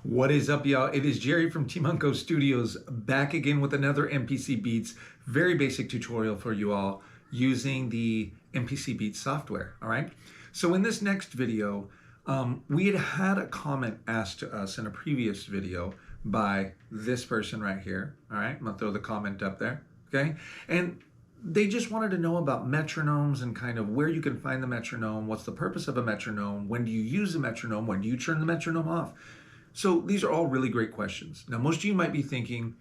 What is up, y'all? It is Jerry from Team Unco Studios back again with another MPC Beats, very basic tutorial for you all using the MPC Beats software, all right? So in this next video, we had a comment asked to us in a previous video by this person right here, all right? I'm gonna throw the comment up there, okay? And they just wanted to know about metronomes and kind of where you can find the metronome, what's the purpose of a metronome, when do you use a metronome, when do you turn the metronome off? So these are all really great questions. Now, most of you might be thinking,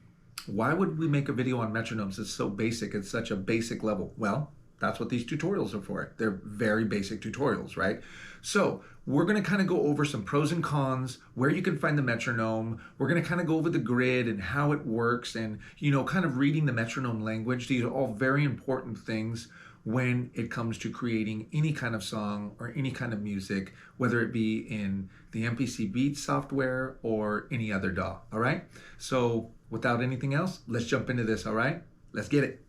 why would we make a video on metronomes? It's so basic. It's such a basic level. Well, that's what these tutorials are for. They're very basic tutorials, right? So we're going to kind of go over some pros and cons, where you can find the metronome. We're going to kind of go over the grid and how it works and, kind of reading the metronome language. These are all very important things when it comes to creating any kind of song or any kind of music, whether it be in the MPC Beats software or any other DAW, all right? So without anything else, let's jump into this, all right? Let's get it.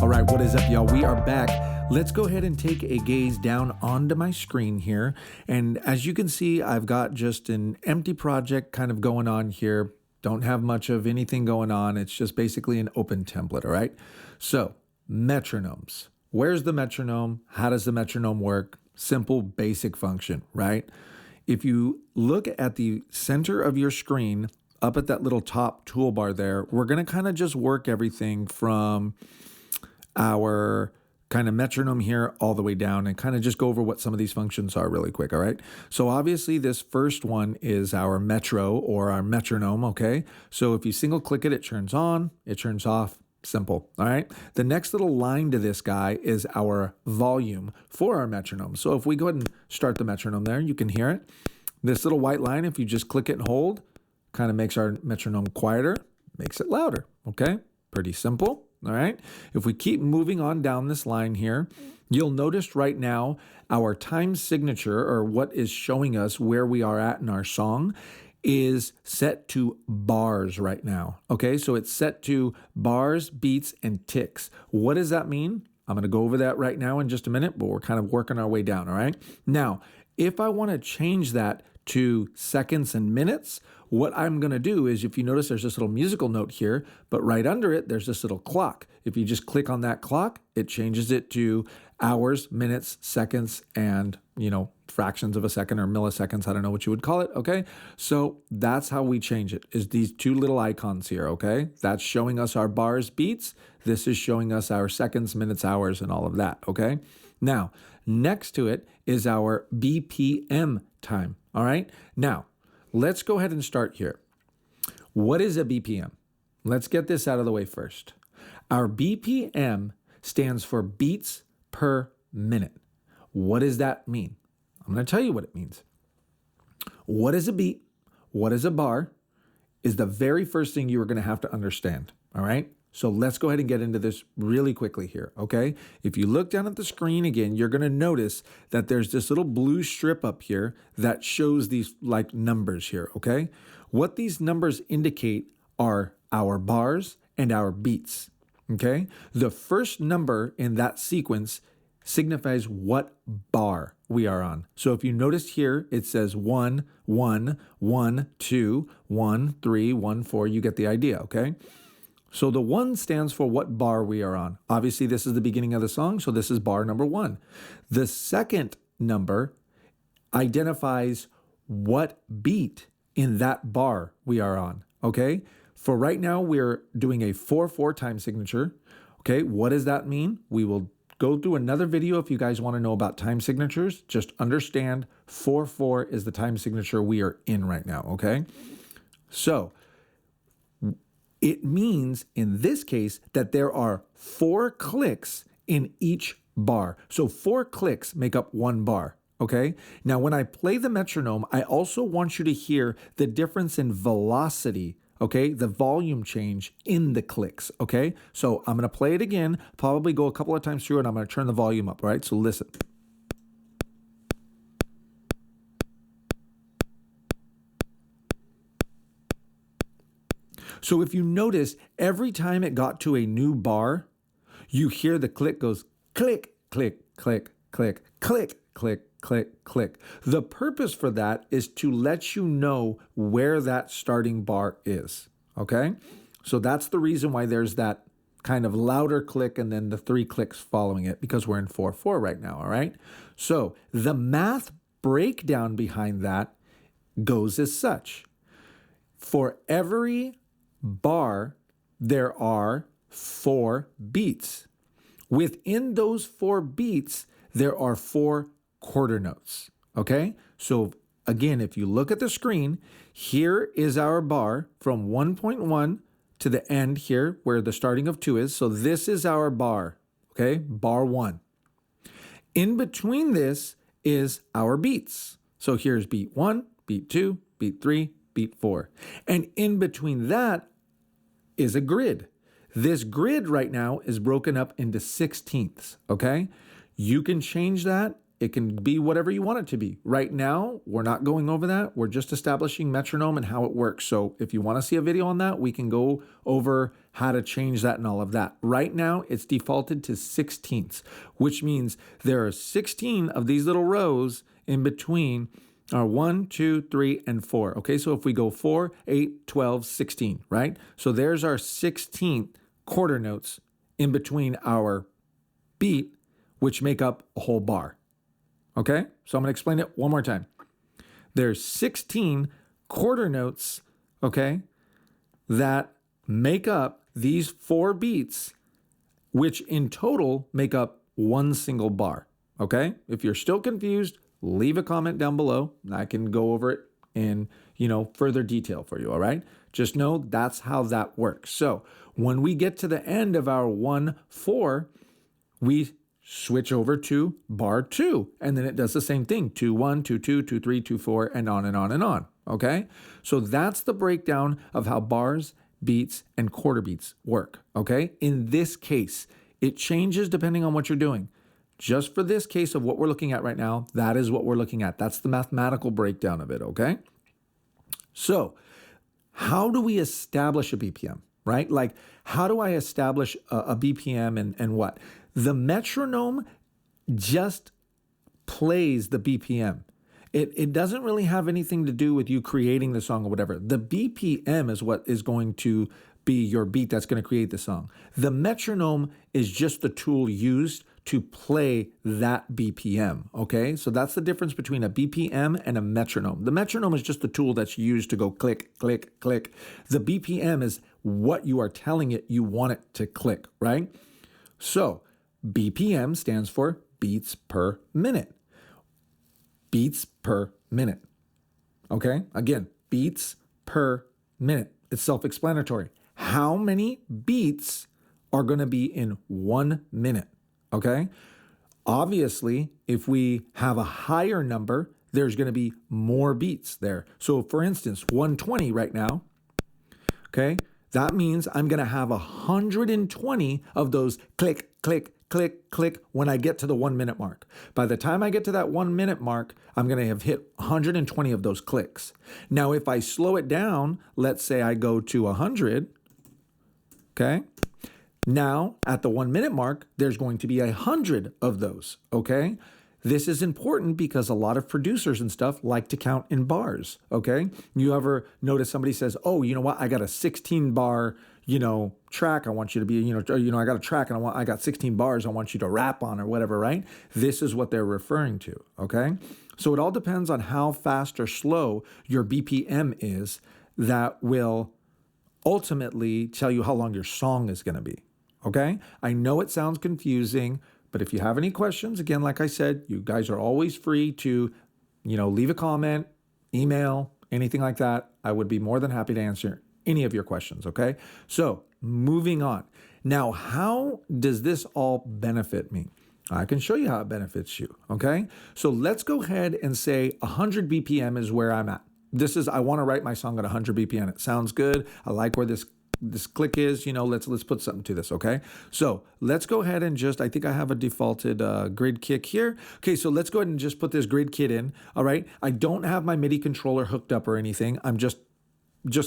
All right, what is up, y'all? We are back. Let's go ahead and take a gaze down onto my screen here. And as you can see, I've got just an empty project kind of going on here. Don't have much of anything going on. It's just basically an open template, all right? So, metronomes. Where's the metronome? How does the metronome work? Simple, basic function, right? If you look at the center of your screen, up at that little top toolbar there, we're going to kind of just work everything from our kind of metronome here all the way down and kind of just go over what some of these functions are really quick, all right? So obviously this first one is our metro or our metronome, okay? So if you single click it, it turns on, it turns off, simple, all right? The next little line to this guy is our volume for our metronome. So if we go ahead and start the metronome there, you can hear it. This little white line, if you just click it and hold, kind of makes our metronome quieter, makes it louder, okay? Pretty simple. All right. If we keep moving on down this line here, you'll notice right now our time signature, or what is showing us where we are at in our song, is set to bars right now. Okay. So it's set to bars, beats, and ticks. What does that mean? I'm going to go over that right now in just a minute, but we're kind of working our way down. All right. Now, if I want to change that to seconds and minutes, what I'm going to do is, if you notice, there's this little musical note here, but right under it, there's this little clock. If you just click on that clock, it changes it to hours, minutes, seconds, and, fractions of a second or milliseconds. I don't know what you would call it. Okay. So that's how we change it, is these two little icons here. Okay. That's showing us our bars, beats. This is showing us our seconds, minutes, hours, and all of that. Okay. Now, next to it is our BPM time. All right. Now, let's go ahead and start here. What is a BPM? Let's get this out of the way first. Our BPM stands for beats per minute. What does that mean? I'm going to tell you what it means. What is a beat? What is a bar? Is the very first thing you are going to have to understand. All right. So let's go ahead and get into this really quickly here, okay? If you look down at the screen again, you're going to notice that there's this little blue strip up here that shows these like numbers here, okay? What these numbers indicate are our bars and our beats, okay? The first number in that sequence signifies what bar we are on. So if you notice here, it says 1, 1, 1, 2, 1, 3, 1, 4. You get the idea, okay? So the 1 stands for what bar we are on. Obviously, this is the beginning of the song, so this is bar number 1. The second number identifies what beat in that bar we are on, okay? For right now, we're doing a 4/4 time signature, okay? What does that mean? We will go through another video if you guys want to know about time signatures. Just understand 4/4 is the time signature we are in right now, okay? So it means, in this case, that there are 4 clicks in each bar. So 4 clicks make up 1 bar, okay? Now, when I play the metronome, I also want you to hear the difference in velocity okay, the volume change in the clicks, okay? So I'm going to play it again, probably go a couple of times through it, and I'm going to turn the volume up, all right? So listen. So if you notice, every time it got to a new bar, you hear the click goes click, click, click, click, click, click, click, click. The purpose for that is to let you know where that starting bar is, okay? So that's the reason why there's that kind of louder click and then the 3 clicks following it, because we're in 4/4 right now, all right? So the math breakdown behind that goes as such. For every bar, there are 4 beats. Within those 4 beats, there are 4 quarter notes, okay? So again, if you look at the screen, here is our bar from 1.1 to the end here where the starting of 2 is. So this is our bar, okay? Bar 1. In between this is our beats. So here's beat 1, beat 2, beat 3, beat 4. And in between that is a grid. This grid right now is broken up into 16ths, okay? You can change that. It can be whatever you want it to be. Right now, we're not going over that. We're just establishing metronome and how it works. So if you want to see a video on that, we can go over how to change that and all of that. Right now, it's defaulted to 16ths, which means there are 16 of these little rows in between are 1, 2, 3, and 4. Okay, so if we go 4, 8, 12, 16, right? So there's our 16th quarter notes in between our beat, which make up a whole bar. Okay, so I'm going to explain it one more time. There's 16 quarter notes, okay, that make up these 4 beats, which in total make up one single bar. Okay, if you're still confused, leave a comment down below and I can go over it in, further detail for you, all right? Just know that's how that works. So when we get to the end of our 1/4, we switch over to bar 2, and then it does the same thing, 2/1, 2/2, 2/3, 2/4, and on and on and on, okay? So that's the breakdown of how bars, beats, and quarter beats work, okay? In this case, it changes depending on what you're doing. Just for this case of what we're looking at right now, that is what we're looking at. That's the mathematical breakdown of it, okay? So how do we establish a BPM, right? Like, how do I establish a BPM and what? The metronome just plays the BPM. It doesn't really have anything to do with you creating the song or whatever. The BPM is what is going to be your beat that's going to create the song. The metronome is just the tool used to play that BPM, okay? So that's the difference between a BPM and a metronome. The metronome is just the tool that's used to go click, click, click. The BPM is what you are telling it you want it to click, right? So BPM stands for beats per minute. Beats per minute, okay? Again, beats per minute. It's self-explanatory. How many beats are going to be in 1 minute? Okay. Obviously, if we have a higher number, there's going to be more beats there. So for instance, 120 right now, okay, that means I'm going to have 120 of those click, click, click, click when I get to the 1 minute mark. By the time I get to that 1 minute mark, I'm going to have hit 120 of those clicks. Now, if I slow it down, let's say I go to 100, okay? Now, at the 1 minute mark, there's going to be 100 of those, okay? This is important because a lot of producers and stuff like to count in bars, okay? You ever notice somebody says, oh, you know what? I got a 16 bar, track. I want you to be, I got a track and I got 16 bars I want you to rap on or whatever, right? This is what they're referring to, okay? So it all depends on how fast or slow your BPM is that will ultimately tell you how long your song is going to be. Okay, I know it sounds confusing, but if you have any questions, again, like I said, you guys are always free to, leave a comment, email, anything like that. I would be more than happy to answer any of your questions, okay? So moving on. Now, how does this all benefit me? I can show you how it benefits you, okay? So let's go ahead and say 100 BPM is where I'm at. I want to write my song at 100 BPM. It sounds good. I like where this click is, let's put something to this, okay? So let's go ahead and I think I have a defaulted grid kick here. Okay, so let's go ahead and just put this grid kit in, all right? I don't have my MIDI controller hooked up or anything. I'm just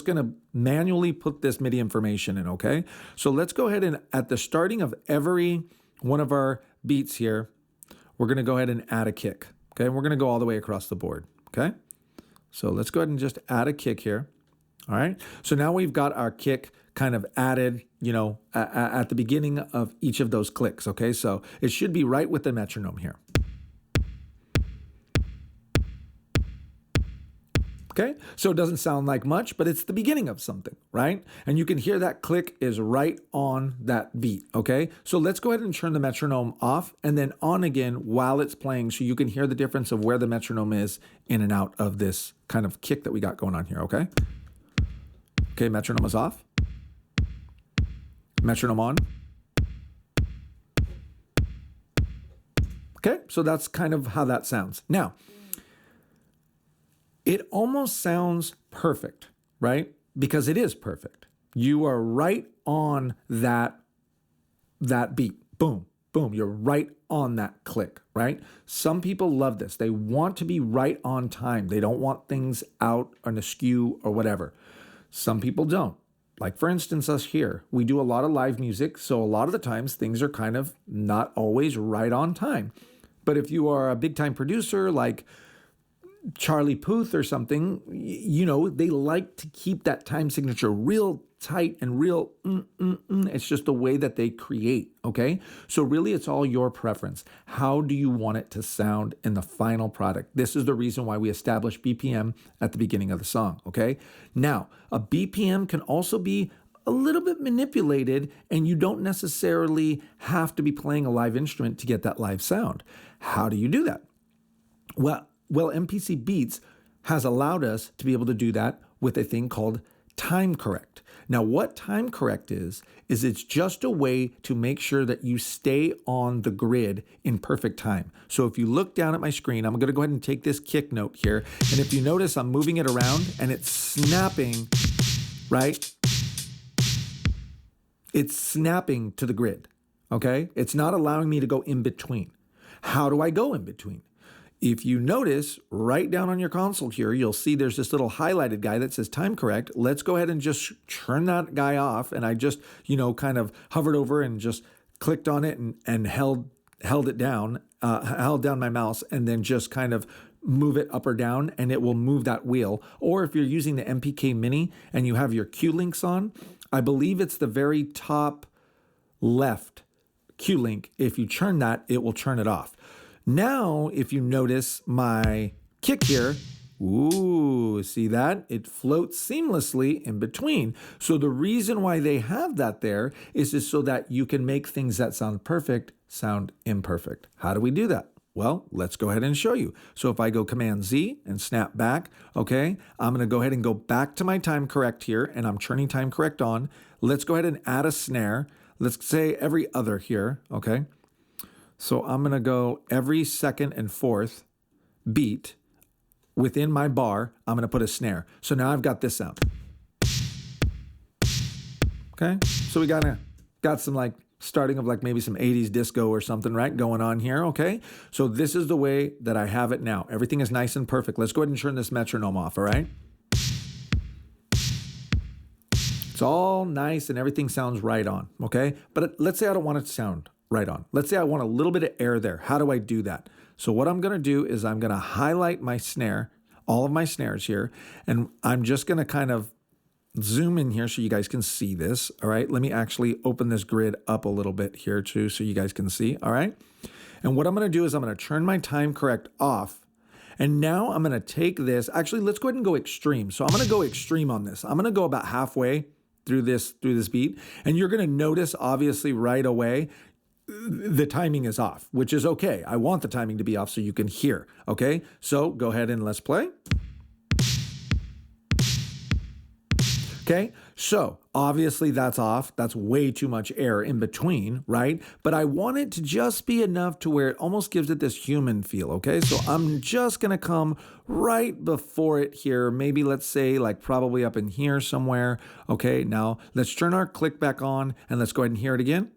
gonna manually put this MIDI information in, okay? So let's go ahead and at the starting of every one of our beats here, we're gonna go ahead and add a kick, okay? And we're gonna go all the way across the board, okay? So let's go ahead and just add a kick here. All right, so now we've got our kick kind of added, at the beginning of each of those clicks, okay? So it should be right with the metronome here. Okay, so it doesn't sound like much, but it's the beginning of something, right? And you can hear that click is right on that beat, okay? So let's go ahead and turn the metronome off and then on again while it's playing so you can hear the difference of where the metronome is in and out of this kind of kick that we got going on here, okay? Okay, metronome is off. Metronome on. Okay, so that's kind of how that sounds. Now, it almost sounds perfect, right? Because it is perfect. You are right on that beat. Boom, boom. You're right on that click, right? Some people love this. They want to be right on time. They don't want things out or askew or whatever. Some people don't. Like for instance, us here, we do a lot of live music. So a lot of the times things are kind of not always right on time. But if you are a big time producer like Charlie Puth or something, they like to keep that time signature real tight and real, It's just the way that they create, okay? So really it's all your preference. How do you want it to sound in the final product? This is the reason why we establish BPM at the beginning of the song, okay? Now, a BPM can also be a little bit manipulated and you don't necessarily have to be playing a live instrument to get that live sound. How do you do that? Well, MPC Beats has allowed us to be able to do that with a thing called time correct. Now, what time correct is it's just a way to make sure that you stay on the grid in perfect time. So if you look down at my screen, I'm going to go ahead and take this kick note here. And if you notice, I'm moving it around and it's snapping, right? It's snapping to the grid, okay? It's not allowing me to go in between. How do I go in between? If you notice, right down on your console here, you'll see there's this little highlighted guy that says time correct. Let's go ahead and just turn that guy off. And I just, kind of hovered over and just clicked on it and held it down, held down my mouse and then just kind of move it up or down and it will move that wheel. Or if you're using the MPK Mini and you have your Q links on, I believe it's the very top left Q link. If you turn that, it will turn it off. Now, if you notice my kick here, ooh, see that? It floats seamlessly in between. So the reason why they have that there is just so that you can make things that sound perfect sound imperfect. How do we do that? Well, let's go ahead and show you. So if I go Command Z and snap back, okay, I'm going to go ahead and go back to my time correct here, and I'm turning time correct on. Let's go ahead and add a snare. Let's say every other here, okay? So I'm going to go every second and fourth beat within my bar, I'm going to put a snare. So now I've got this sound. Okay, so we got some like starting of like maybe some 80s disco or something, right, going on here, okay? So this is the way that I have it now. Everything is nice and perfect. Let's go ahead and turn this metronome off, all right? It's all nice and everything sounds right on, okay? But let's say I don't want it to sound right on. Let's say I want a little bit of air there. How do I do that? So what I'm going to do is I'm going to highlight my snare, all of my snares here, and I'm just going to kind of zoom in here so you guys can see this, all right? Let me actually open this grid up a little bit here too so you guys can see, all right? And what I'm going to do is I'm going to turn my time correct off, and now I'm going to take this. Actually, let's go ahead and go extreme. So I'm going to go extreme on this. I'm going to go about halfway through this beat, and you're going to notice obviously right away the timing is off, which is okay. I want the timing to be off so you can hear, okay? So go ahead and let's play. Okay, so obviously that's off. That's way too much air in between, right? But I want it to just be enough to where it almost gives it this human feel, okay? So I'm just gonna come right before it here, maybe let's say like probably up in here somewhere. Okay, now let's turn our click back on and let's go ahead and hear it again.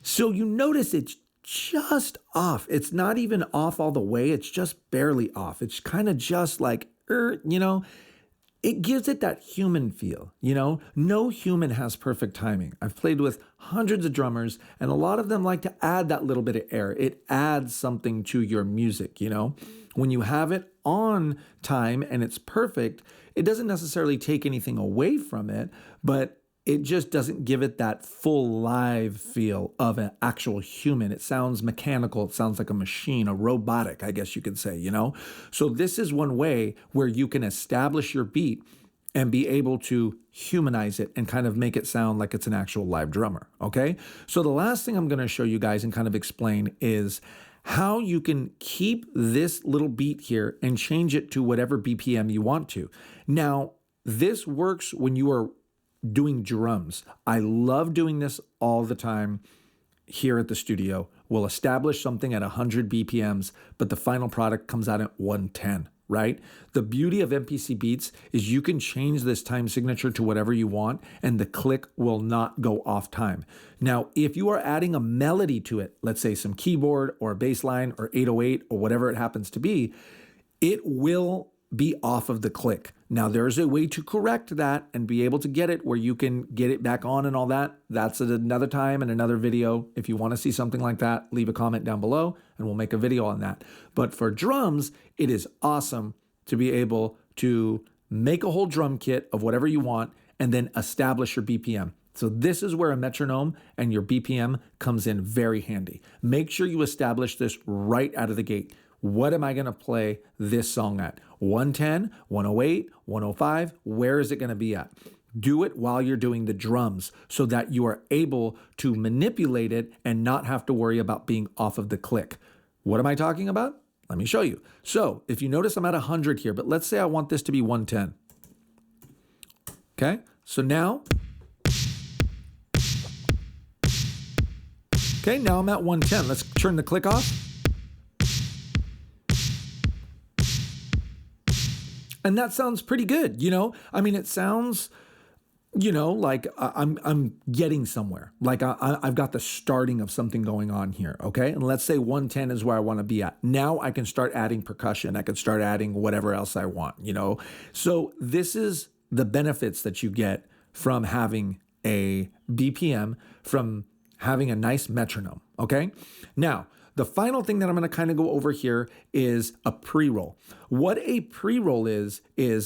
So you notice it's just off. It's not even off all the way. It's just barely off. It's kind of just like, it gives it that human feel, No human has perfect timing. I've played with hundreds of drummers, and a lot of them like to add that little bit of air. It adds something to your music, When you have it on time and it's perfect, it doesn't necessarily take anything away from it, but it just doesn't give it that full live feel of an actual human. It sounds mechanical. It sounds like a machine, a robotic, I guess you could say, So this is one way where you can establish your beat and be able to humanize it and kind of make it sound like it's an actual live drummer, okay? So the last thing I'm gonna show you guys and kind of explain is how you can keep this little beat here and change it to whatever BPM you want to. Now, this works when you are doing drums. I love doing this all the time here at the studio. We'll establish something at 100 BPMs, but the final product comes out at 110, right? The beauty of MPC beats is you can change this time signature to whatever you want and the click will not go off time. Now, if you are adding a melody to it, let's say some keyboard or a bass line or 808 or whatever it happens to be, it will be off of the click. Now, there's a way to correct that and be able to get it where you can get it back on and all that. That's at another time and another video. If you want to see something like that, leave a comment down below and we'll make a video on that. But for drums, it is awesome to be able to make a whole drum kit of whatever you want and then establish your BPM. So this is where a metronome and your BPM comes in very handy. Make sure you establish this right out of the gate. What am I going to play this song at? 110, 108, 105, where is it going to be at? Do it while you're doing the drums so that you are able to manipulate it and not have to worry about being off of the click. What am I talking about? Let me show you. So if you notice I'm at 100 here, but let's say I want this to be 110. Okay, so now, now I'm at 110. Let's turn the click off. And that sounds pretty good, I mean, it sounds, like I'm getting somewhere. Like I've got the starting of something going on here, okay? And let's say 110 is where I want to be at. Now I can start adding percussion. I can start adding whatever else I want, So this is the benefits that you get from having a BPM, from having a nice metronome, okay? Now, the final thing that I'm going to kind of go over here is a pre-roll. What a pre-roll is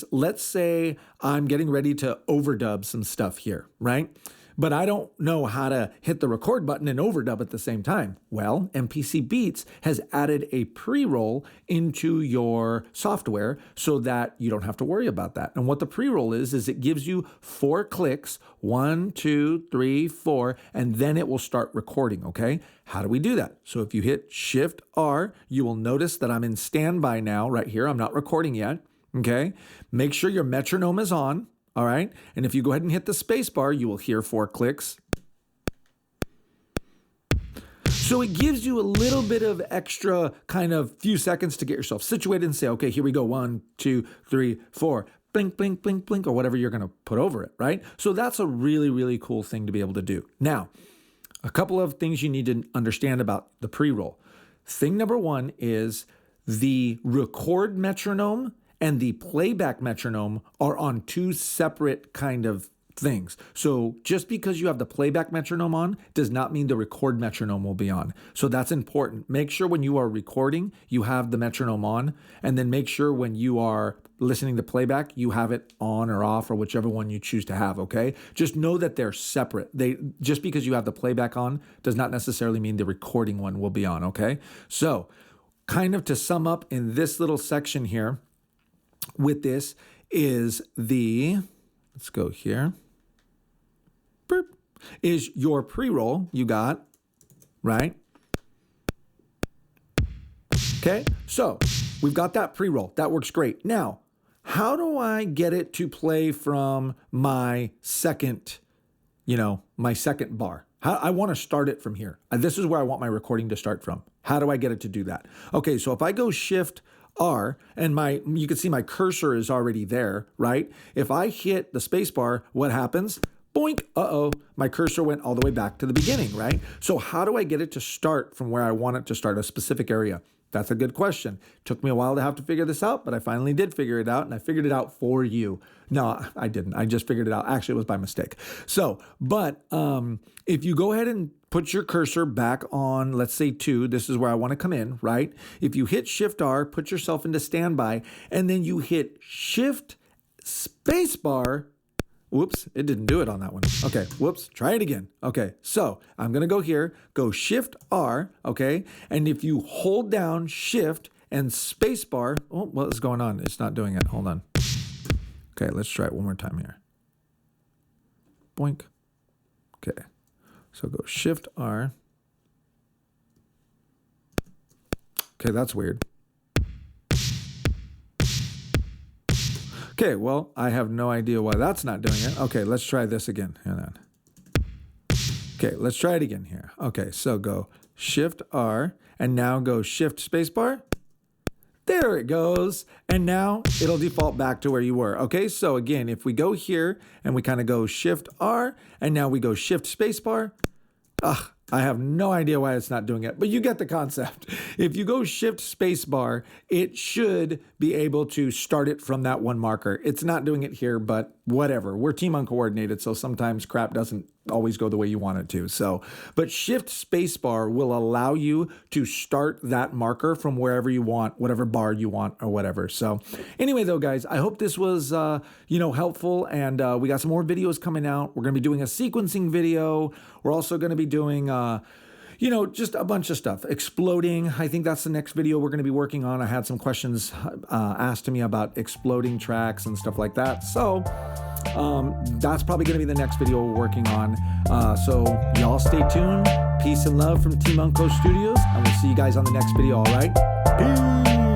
let's say I'm getting ready to overdub some stuff here, right? But I don't know how to hit the record button and overdub at the same time. Well, MPC Beats has added a pre-roll into your software so that you don't have to worry about that. And what the pre-roll is it gives you 4 clicks, 1, 2, 3, 4, and then it will start recording, okay? How do we do that? So if you hit Shift R, you will notice that I'm in standby now right here. I'm not recording yet, okay? Make sure your metronome is on. All right, and if you go ahead and hit the space bar, you will hear 4 clicks. So it gives you a little bit of extra kind of few seconds to get yourself situated and say, okay, here we go, 1, 2, 3, 4, blink, blink, blink, blink, or whatever you're gonna put over it, right? So that's a really, really cool thing to be able to do. Now, a couple of things you need to understand about the pre-roll. Thing number 1 is the record metronome and the playback metronome are on 2 separate kind of things. So just because you have the playback metronome on does not mean the record metronome will be on. So that's important. Make sure when you are recording, you have the metronome on, and then make sure when you are listening to playback, you have it on or off or whichever one you choose to have, okay? Just know that they're separate. Just because you have the playback on does not necessarily mean the recording one will be on, okay? So kind of to sum up in this little section here, with this is let's go here, burp, is your pre-roll you got, right? Okay, so we've got that pre-roll. That works great. Now, how do I get it to play from my second, my second bar? I want to start it from here. This is where I want my recording to start from. How do I get it to do that? Okay, so if I go Shift R, and you can see my cursor is already there, right? If I hit the space bar, what happens? Boink, my cursor went all the way back to the beginning, right? So how do I get it to start from where I want it to start, a specific area? That's a good question. Took me a while to have to figure this out, but I finally did figure it out, and I figured it out for you. No, I didn't. I just figured it out. Actually, it was by mistake. So, but if you go ahead and put your cursor back on, let's say 2, this is where I want to come in, right? If you hit Shift R, put yourself into standby, and then you hit Shift spacebar. Whoops, it didn't do it on that one. Okay, whoops, try it again. Okay, so I'm gonna go here, go Shift R, okay? And if you hold down Shift and spacebar, oh, what is going on? It's not doing it, hold on. Okay, let's try it one more time here. Boink. Okay, so go Shift R. Okay, that's weird. Okay, well, I have no idea why that's not doing it. Okay, let's try this again. Hang on. Okay, let's try it again here. Okay, so go Shift R, and now go Shift spacebar. There it goes. And now it'll default back to where you were. Okay, so again, if we go here and we kind of go Shift R, and now we go Shift spacebar. I have no idea why it's not doing it, but you get the concept. If you go Shift spacebar, it should be able to start it from that one marker. It's not doing it here, but whatever. We're team uncoordinated, so sometimes crap doesn't always go the way you want it to. So, but Shift spacebar will allow you to start that marker from wherever you want, whatever bar you want or whatever. So anyway, though, guys, I hope this was, helpful. And we got some more videos coming out. We're going to be doing a sequencing video. We're also going to be doing, just a bunch of stuff. Exploding. I think that's the next video we're going to be working on. I had some questions asked to me about exploding tracks and stuff like that. So that's probably going to be the next video we're working on. So y'all stay tuned. Peace and love from Team Unco Studios. And we'll see you guys on the next video, all right? Peace.